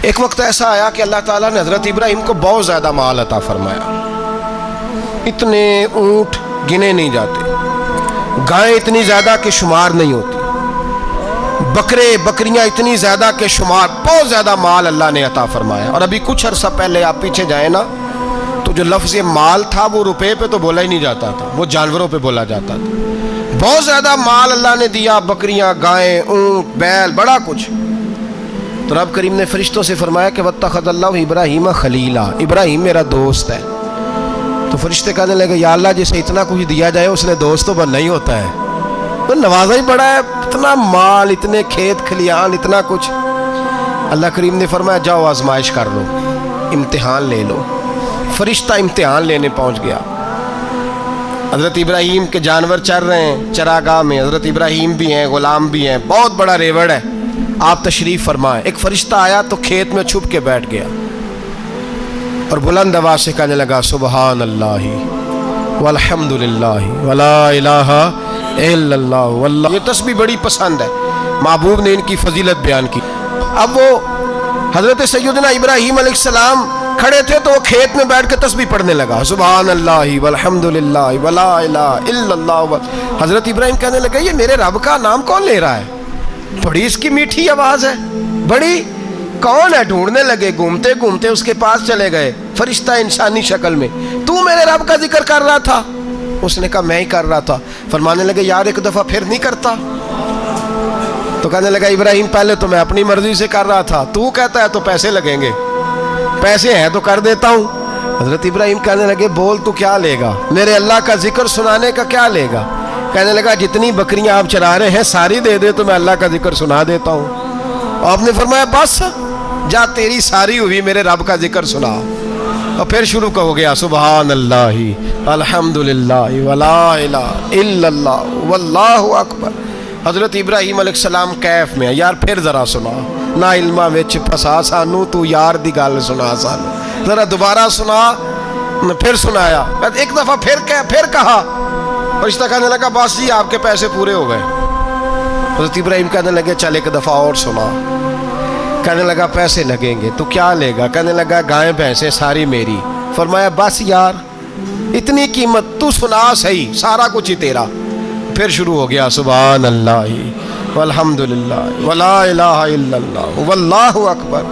ایک وقت ایسا آیا کہ اللہ تعالیٰ نے حضرت ابراہیم کو بہت زیادہ مال عطا فرمایا. اتنے اونٹ گنے نہیں جاتے، گائیں اتنی زیادہ کہ شمار نہیں ہوتی، بکرے بکریاں اتنی زیادہ کہ شمار، بہت زیادہ مال اللہ نے عطا فرمایا. اور ابھی کچھ عرصہ پہلے آپ پیچھے جائیں نا تو جو لفظ مال تھا وہ روپے پہ تو بولا ہی نہیں جاتا تھا، وہ جانوروں پہ بولا جاتا تھا. بہت زیادہ مال اللہ نے دیا، بکریاں، گائیں، اونٹ، بیل، بڑا کچھ. تو رب کریم نے فرشتوں سے فرمایا کہ واتخذ اللہ ابراہیم خلیلا، ابراہیم میرا دوست ہے. تو فرشتے کہنے لگے یا اللہ جسے اتنا کچھ دیا جائے اس نے دوست تو بننا ہی ہوتا ہے، تو نوازا ہی بڑا ہے، اتنا مال، اتنے کھیت کھلیان، اتنا کچھ. اللہ کریم نے فرمایا جاؤ آزمائش کر لو، امتحان لے لو. فرشتہ امتحان لینے پہنچ گیا. حضرت ابراہیم کے جانور چر رہے ہیں چراگاہ میں، حضرت ابراہیم بھی ہیں، غلام بھی ہیں، بہت بڑا ریوڑ ہے. آپ تشریف فرمائیں. ایک فرشتہ آیا تو کھیت میں چھپ کے بیٹھ گیا اور بلند آواز سے کہنے لگا سبحان اللہ والحمد للہ ولا الہ الا اللہ واللہ. یہ تسبیح بڑی پسند ہے، محبوب نے ان کی فضیلت بیان کی. اب وہ حضرت سیدنا ابراہیم علیہ السلام کھڑے تھے تو وہ کھیت میں بیٹھ کے تسبیح پڑھنے لگا سبحان اللہ والحمد للہ ولا الہ الا اللہ. حضرت ابراہیم کہنے لگا یہ میرے رب کا نام کون لے رہا ہے؟ بڑی اس کی میٹھی آواز ہے، بڑی، کون ہے؟ ڈھونڈنے لگے، گھومتے گھومتے اس کے پاس چلے گئے. فرشتہ انسانی شکل میں، تو میرے رب کا ذکر کر رہا تھا؟ اس نے کہا میں ہی کر رہا تھا. فرمانے لگے یار ایک دفعہ پھر نہیں کرتا؟ تو کہنے لگا ابراہیم پہلے تو میں اپنی مرضی سے کر رہا تھا، تو کہتا ہے تو پیسے لگیں گے، پیسے ہیں تو کر دیتا ہوں. حضرت ابراہیم کہنے لگے بول تو کیا لے گا؟ میرے اللہ کا ذکر سنانے کا کیا لے گا؟ کہنے لگا جتنی بکریاں آپ چرا رہے ہیں ساری دے دے تو میں اللہ کا ذکر سنا دیتا ہوں. آپ نے فرمایا بس جا تیری ساری ہوئی، میرے رب کا ذکر سنا. اور پھر شروع ہو گیا سبحان اللہ الحمد للہ ولا الہ الا اللہ واللہ اکبر. حضرت ابراہیم علیہ السلام کیف میں یار پھر ذرا سنا، نا علمہ وچ پھسا سانو، تو یار دی گل سنا سانو، ذرا دوبارہ سنا. پھر سنایا، ایک دفعہ پھر کہا. فرشتہ کہنے لگا بس جی آپ کے پیسے پورے ہو گئے. حضرت ابراہیم کہنے لگے چل ایک دفعہ اور سنا. کہنے لگا پیسے لگیں گے. تو کیا لے گا؟ کہنے لگا گائیں بھینسیں ساری میری. فرمایا بس یار اتنی قیمت، تو سنا صحیح، سارا کچھ ہی تیرا. پھر شروع ہو گیا سبحان اللہ والحمد للہ ولا الہ الا اللہ واللہ اکبر.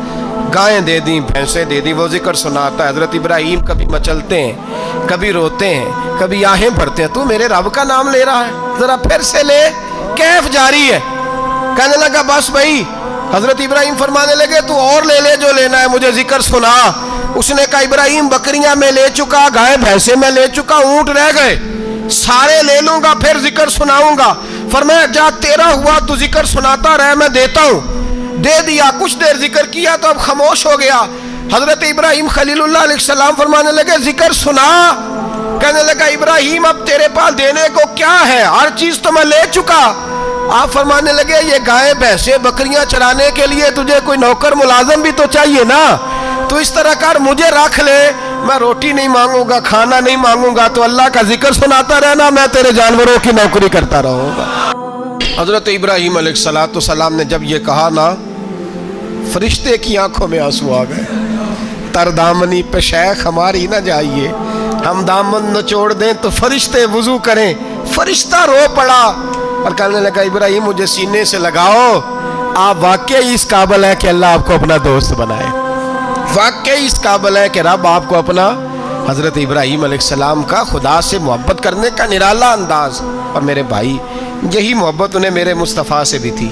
گائیں دے دیں، بھینسیں دے دیں، وہ ذکر سناتا ہے. حضرت ابراہیم کبھی مچلتے ہیں، کبھی روتے ہیں، کبھی آہیں بھرتے ہیں. تو میرے رب کا نام لے رہا ہے، ذرا پھر سے لے. کیف جاری ہے. کہنے لگا بس بھائی. حضرت ابراہیم فرمانے لگے تو اور لے لے جو لینا ہے، مجھے ذکر سنا. اس نے کہا ابراہیم بکریاں میں لے چکا، گائیں بھینسیں میں لے چکا، اونٹ رہ گئے، سارے لے لوں گا پھر ذکر سناؤں گا. فرمایا جا تیرا ہوا تو ذکر سناتا رہ، میں دیتا ہوں. دے دیا. کچھ دیر ذکر کیا تو اب خاموش ہو گیا. حضرت ابراہیم خلیل اللہ علیہ السلام فرمانے لگے ذکر سنا. کہنے لگا ابراہیم اب تیرے پاس دینے کو کیا ہے؟ ہر چیز تو میں لے چکا. آپ فرمانے لگے یہ گائیں بھینسیں بکریاں چرانے کے لیے تجھے کوئی نوکر ملازم بھی تو چاہیے نا. تو اس طرح کر مجھے رکھ لے، میں روٹی نہیں مانگوں گا، کھانا نہیں مانگوں گا، تو اللہ کا ذکر سناتا رہنا، میں تیرے جانوروں کی نوکری کرتا رہوں گا. حضرت ابراہیم علیہ السلام نے جب یہ کہا نا، فرشتے کی آنکھوں میں آنسو آ گئے. تر دامنی پہ شیخ ہماری نہ جائیے، ہم دامن نچوڑ دیں تو فرشتے وضو کریں. فرشتہ رو پڑا اور کہنے لگا ابراہیم مجھے سینے سے لگاؤ، آپ واقعی اس قابل ہے کہ اللہ آپ کو اپنا دوست بنائے، واقعی اس قابل ہے کہ رب آپ کو اپنا. حضرت ابراہیم علیہ السلام کا خدا سے محبت کرنے کا نرالا انداز. اور میرے بھائی یہی محبت انہیں میرے مصطفیٰ سے بھی تھی.